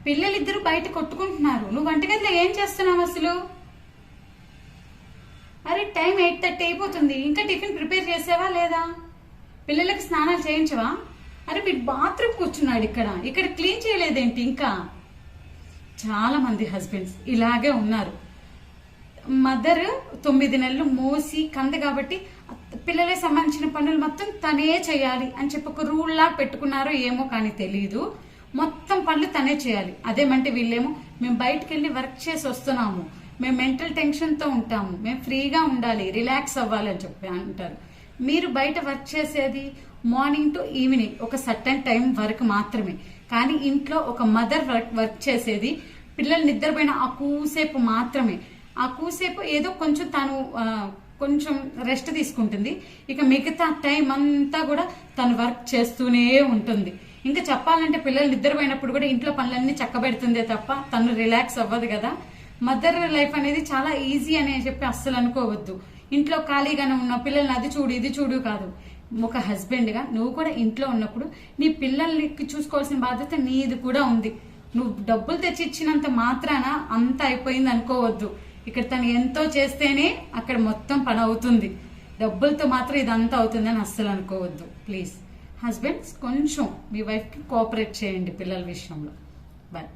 పిల్లలిద్దరూ బయట కొట్టుకుంటున్నారు, నువ్వు వంటగదిలో ఏం చేస్తున్నావు అసలు? అరే టైం 8:30 అయిపోతుంది, ఇంకా టిఫిన్ ప్రిపేర్ చేసావా లేదా? పిల్లలకి స్నానాలు చేయించవా? అరే వీడు బాత్రూమ్ కూర్చున్నాడు, ఇక్కడ క్లీన్ చేయలేదేంటి? ఇంకా చాలా మంది హస్బెండ్స్ ఇలాగే ఉన్నారు. మదర్ 9 నెలలు మోసి కంద కాబట్టి పిల్లలకి సంబంధించిన పనులు మొత్తం తనే చేయాలి అని చెప్పి ఒక రూల్ లా పెట్టుకున్నారో ఏమో కానీ తెలియదు. మొత్తం పనులు తనే చేయాలి. అదేమంటే వీళ్ళేమో మేము బయటకు వెళ్ళి వర్క్ చేసి వస్తున్నాము, మేము మెంటల్ టెన్షన్ తో ఉంటాము, మేము ఫ్రీగా ఉండాలి, రిలాక్స్ అవ్వాలి అని చెప్పి అంటారు. మీరు బయట వర్క్ చేసేది మార్నింగ్ టు ఈవినింగ్ ఒక సర్టన్ టైం వరకు మాత్రమే. కానీ ఇంట్లో ఒక మదర్ వర్క్ చేసేది పిల్లలు నిద్రపోయిన ఆ కూసేపు మాత్రమే. ఆ కూసేపు ఏదో కొంచెం తను కొంచెం రెస్ట్ తీసుకుంటుంది. ఇక మిగతా టైం అంతా కూడా తను వర్క్ చేస్తూనే ఉంటుంది. ఇంకా చెప్పాలంటే పిల్లలు నిద్రపోయినప్పుడు కూడా ఇంట్లో పనులన్నీ చక్కబెడుతుందే తప్ప తను రిలాక్స్ అవ్వదు కదా. మదర్ లైఫ్ అనేది చాలా ఈజీ అని చెప్పి అస్సలు అనుకోవద్దు. ఇంట్లో ఖాళీగానే ఉన్న పిల్లల్ని అది చూడు ఇది చూడు కాదు. ఒక హస్బెండ్ గా నువ్వు కూడా ఇంట్లో ఉన్నప్పుడు నీ పిల్లల్ని చూసుకోవాల్సిన బాధ్యత నీది కూడా ఉంది. నువ్వు డబ్బులు తెచ్చి ఇచ్చినంత మాత్రాన అంత అయిపోయింది అనుకోవద్దు. ఇక్కడ తను ఎంతో చేస్తేనే అక్కడ మొత్తం పని అవుతుంది. డబ్బులతో మాత్రం ఇదంతా అవుతుందని అస్సలు అనుకోవద్దు. ప్లీజ్ హస్బెండ్స్ కొంచెం మీ వైఫ్ కి కోఆపరేట్ చేయండి పిల్లల విషయంలో. బాయ్.